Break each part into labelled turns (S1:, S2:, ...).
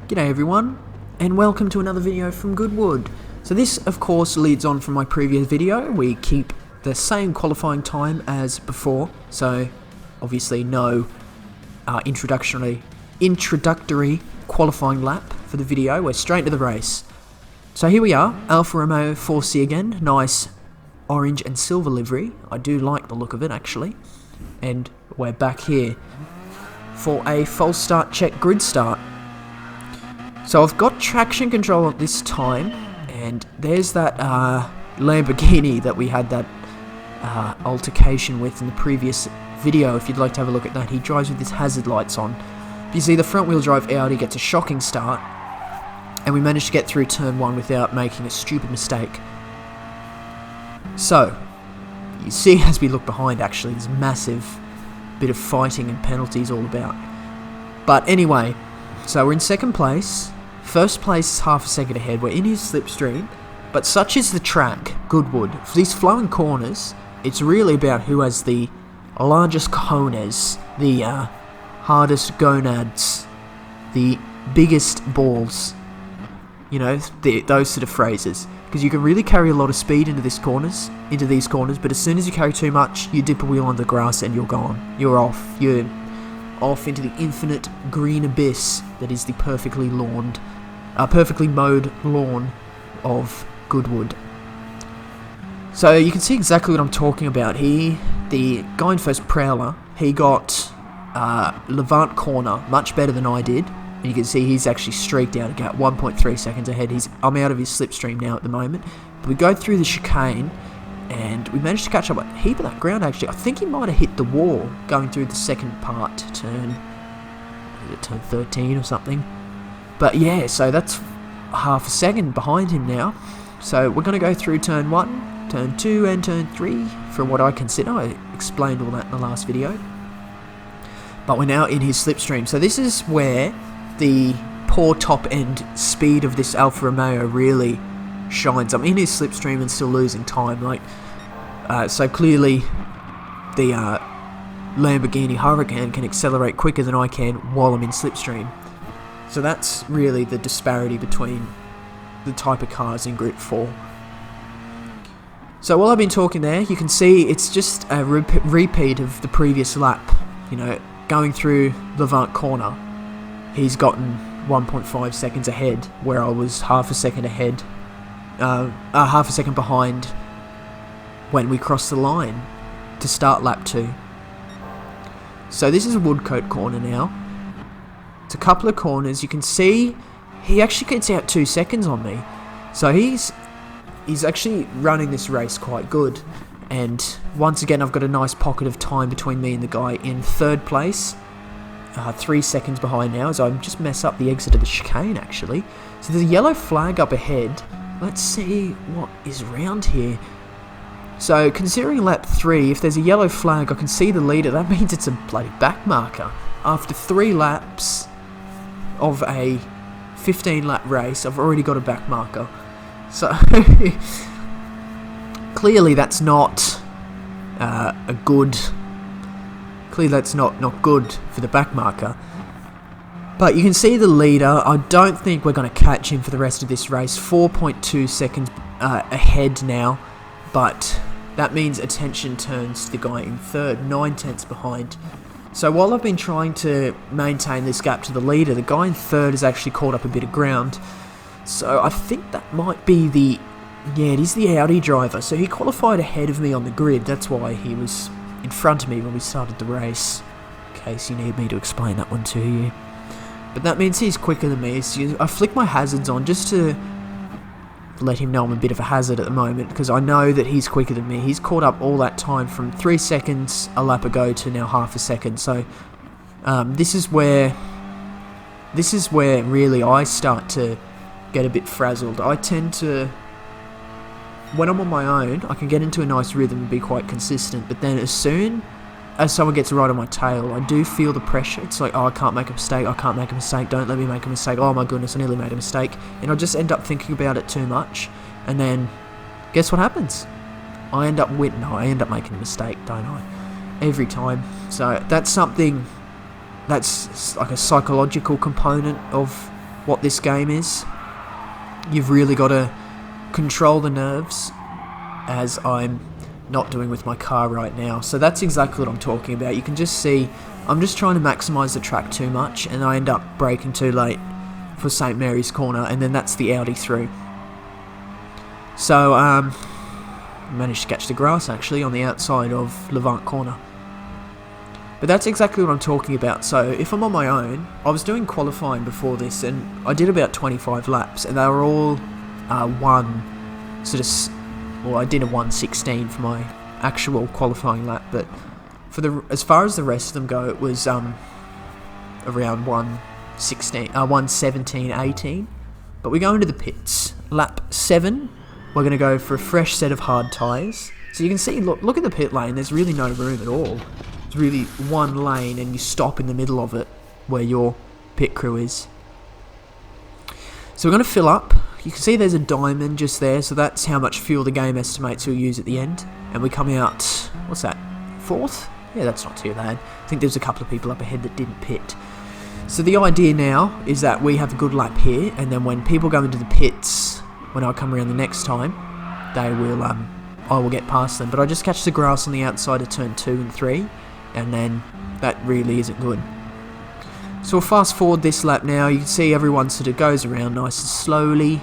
S1: G'day everyone, and welcome to another video from Goodwood. So this of course leads on from my previous video. We keep the same qualifying time as before, so obviously no introductory qualifying lap for the video. We're straight to the race. So here we are, Alfa Romeo 4C again, nice orange and silver livery. I do like the look of it actually. And we're back here for a false start check grid start. So I've got traction control at this time, and there's that Lamborghini that we had that altercation with in the previous video. If you'd like to have a look at that, he drives with his hazard lights on. You see the front wheel drive Audi gets a shocking start, and we managed to get through turn 1 without making a stupid mistake. So, you see as we look behind actually, there's a massive bit of fighting and penalties all about. But anyway, so we're in second place. First place is half a second ahead. We're in his slipstream, but such is the track, Goodwood. For these flowing corners, it's really about who has the largest cojones, the hardest gonads, the biggest balls. You know, those sort of phrases. Because you can really carry a lot of speed into these corners, but as soon as you carry too much, you dip a wheel on the grass and you're gone. You're off. You're off into the infinite green abyss that is the perfectly mowed lawn of Goodwood. So you can see exactly what I'm talking about here. The guy in first, Prowler, he got Levant corner much better than I did. And you can see he's actually streaked out again, 1.3 seconds ahead. I'm out of his slipstream now at the moment. But we go through the chicane, and we managed to catch up a heap of that ground actually. I think he might have hit the wall going through the second part, turn 13 or something. But yeah, so that's half a second behind him now. So we're going to go through turn 1, turn 2 and turn 3 from what I consider. I explained all that in the last video. But we're now in his slipstream. So this is where the poor top end speed of this Alfa Romeo really shines. I'm in his slipstream and still losing time. So clearly the Lamborghini Huracan can accelerate quicker than I can while I'm in slipstream. So that's really the disparity between the type of cars in Grid 4. So while I've been talking there, you can see it's just a repeat of the previous lap. You know, going through Levant corner, he's gotten 1.5 seconds ahead, where I was half a second behind when we crossed the line to start lap 2. So this is a Woodcote corner now. It's a couple of corners. You can see he actually gets out 2 seconds on me. So he's actually running this race quite good. And once again, I've got a nice pocket of time between me and the guy in third place. 3 seconds behind now, as I just mess up the exit of the chicane actually. So there's a yellow flag up ahead. Let's see what is around here. So considering lap 3, if there's a yellow flag, I can see the leader. That means it's a bloody back marker. After 3 laps of a 15 lap race, I've already got a back marker. So clearly that's not Clearly that's not good for the back marker. But you can see the leader. I don't think we're going to catch him for the rest of this race. 4.2 seconds ahead now. But that means attention turns to the guy in third, 9 tenths behind. So while I've been trying to maintain this gap to the leader, the guy in third has actually caught up a bit of ground. So I think that might be it is the Audi driver. So he qualified ahead of me on the grid. That's why he was in front of me when we started the race, in case you need me to explain that one to you. But that means he's quicker than me. So I flick my hazards on just to let him know I'm a bit of a hazard at the moment, because I know that he's quicker than me. He's caught up all that time from 3 seconds a lap ago to now half a second. So this is where really I start to get a bit frazzled. I tend to, when I'm on my own, I can get into a nice rhythm and be quite consistent, but then as soon as someone gets right on my tail, I do feel the pressure. It's like, oh, I can't make a mistake, don't let me make a mistake, oh my goodness, I nearly made a mistake, and I just end up thinking about it too much, and then, guess what happens? I end up making a mistake, don't I? Every time. So that's something that's like a psychological component of what this game is. You've really got to control the nerves, as I'm not doing with my car right now. So that's exactly what I'm talking about. You can just see I'm just trying to maximise the track too much, and I end up braking too late for St Mary's corner, and then that's the Audi through. So managed to catch the grass actually on the outside of Levant corner. But that's exactly what I'm talking about. So if I'm on my own, I was doing qualifying before this, and I did about 25 laps, and they were all one sort of, well, I did a 1:16 for my actual qualifying lap, but for as far as the rest of them go, it was around 1:17, 18. But we go into the pits. Lap 7, we're going to go for a fresh set of hard tyres. So you can see, look at the pit lane, there's really no room at all. It's really one lane, and you stop in the middle of it where your pit crew is. So we're going to fill up. You can see there's a diamond just there, so that's how much fuel the game estimates you'll use at the end. And we come out, what's that, 4th? Yeah, that's not too bad. I think there's a couple of people up ahead that didn't pit. So the idea now is that we have a good lap here, and then when people go into the pits, when I come around the next time, they will, I will get past them. But I just catch the grass on the outside of turn 2 and 3, and then that really isn't good. So we'll fast forward this lap now. You can see everyone sort of goes around nice and slowly,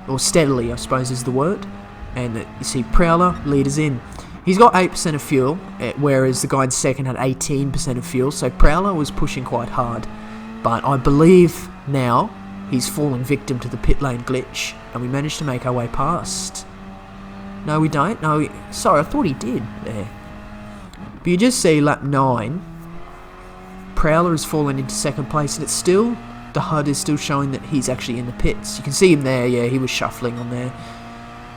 S1: or steadily I suppose is the word, and you see Prowler, leaders in. He's got 8% of fuel, whereas the guy in second had 18% of fuel, so Prowler was pushing quite hard. But I believe now he's fallen victim to the pit lane glitch, and we managed to make our way past. No, we don't. No, sorry, I thought he did there. But you just see lap 9, Prowler has fallen into second place, and it's still, the HUD is still showing that he's actually in the pits. You can see him there, yeah, he was shuffling on there.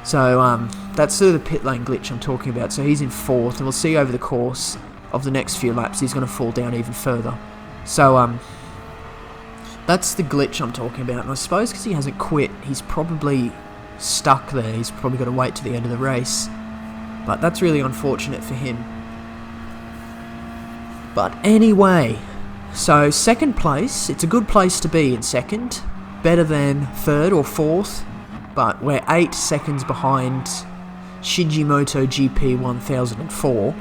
S1: So that's sort of the pit lane glitch I'm talking about. So he's in 4th, and we'll see over the course of the next few laps he's going to fall down even further. So that's the glitch I'm talking about, and I suppose because he hasn't quit, he's probably stuck there. He's probably got to wait to the end of the race, but that's really unfortunate for him. But anyway, so second place, it's a good place to be in second, better than 3rd or 4th, but we're 8 seconds behind Shijimoto GP 1004,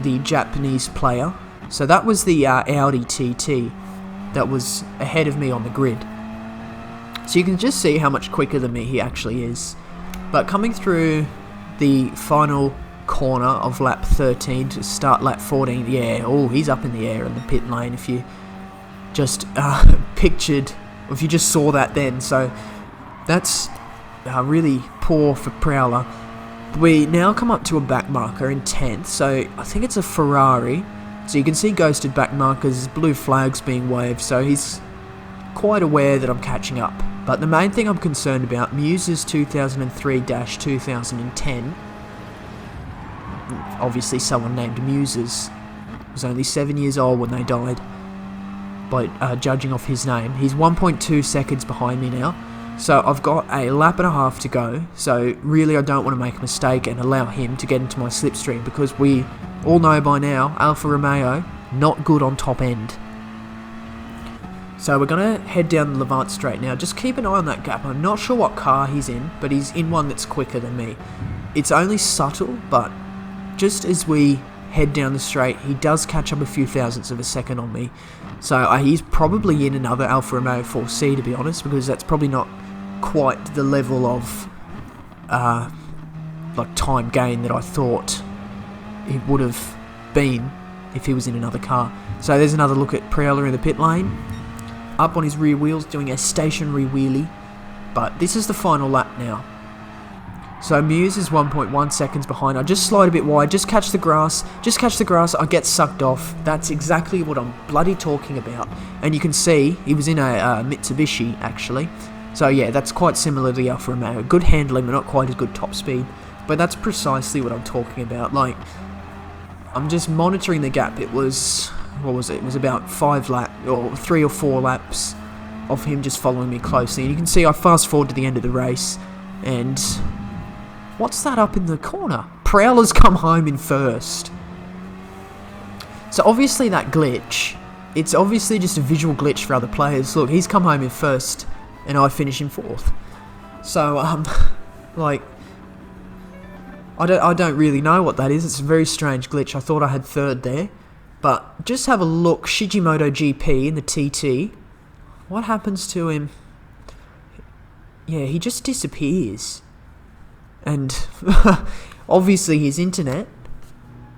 S1: the Japanese player. So that was the Audi TT that was ahead of me on the grid. So you can just see how much quicker than me he actually is. But coming through the final corner of lap 13 to start lap 14, yeah, oh, he's up in the air in the pit lane if you just pictured, or if you just saw that then. So that's really poor for Prowler. We now come up to a back marker in 10th, so I think it's a Ferrari. So you can see ghosted back markers, blue flags being waved, so he's quite aware that I'm catching up. But the main thing I'm concerned about, Muse's 2003-2010, obviously someone named Muses, was only 7 years old when they died, by judging off his name. He's 1.2 seconds behind me now, so I've got a lap and a half to go. So really I don't want to make a mistake and allow him to get into my slipstream, because we all know by now Alfa Romeo, not good on top end. So we're going to head down the Levant straight now. Just keep an eye on that gap. I'm not sure what car he's in, but he's in one that's quicker than me. It's only subtle, but just as we head down the straight, he does catch up a few thousandths of a second on me. So he's probably in another Alfa Romeo 4C, to be honest, because that's probably not quite the level of like time gain that I thought it would have been if he was in another car. So there's another look at Prowler in the pit lane, up on his rear wheels doing a stationary wheelie. But this is the final lap now. So Muse is 1.1 seconds behind. I just slide a bit wide, just catch the grass, I get sucked off. That's exactly what I'm bloody talking about. And you can see he was in a Mitsubishi actually. So yeah, that's quite similar to the Alfa Romeo. Good handling, but not quite as good top speed. But that's precisely what I'm talking about. Like, I'm just monitoring the gap. It was, what was it? It was about 3 or 4 laps of him just following me closely. And you can see I fast forward to the end of the race, and what's that up in the corner? Prowler's come home in first. So obviously that glitch it's obviously just a visual glitch for other players. Look, he's come home in first, and I finish in fourth. So, like, I don't really know what that is. It's a very strange glitch. I thought I had third there. But just have a look. Shijimoto GP in the TT. What happens to him? Yeah, he just disappears. And obviously his internet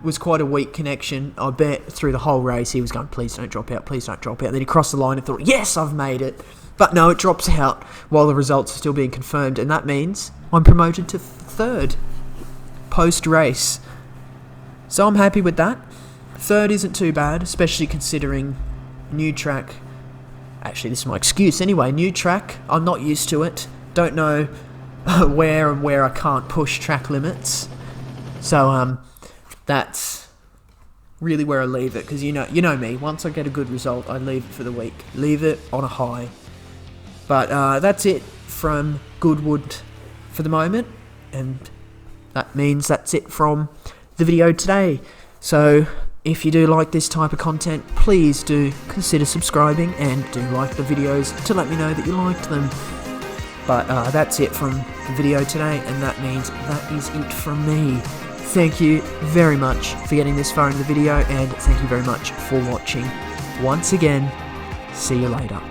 S1: was quite a weak connection. I bet through the whole race he was going, please don't drop out, please don't drop out. Then he crossed the line and thought, yes, I've made it. But no, it drops out while the results are still being confirmed. And that means I'm promoted to third post-race. So I'm happy with that. Third isn't too bad, especially considering new track. Actually, this is my excuse anyway. New track, I'm not used to it. Don't know where I can't push track limits. So that's really where I leave it, because you know me. Once I get a good result, I leave it for the week. Leave it on a high. But that's it from Goodwood for the moment, and that means that's it from the video today. So if you do like this type of content, please do consider subscribing and do like the videos to let me know that you liked them. But that's it from the video today, and that means that is it from me. Thank you very much for getting this far in the video, and thank you very much for watching. Once again, see you later.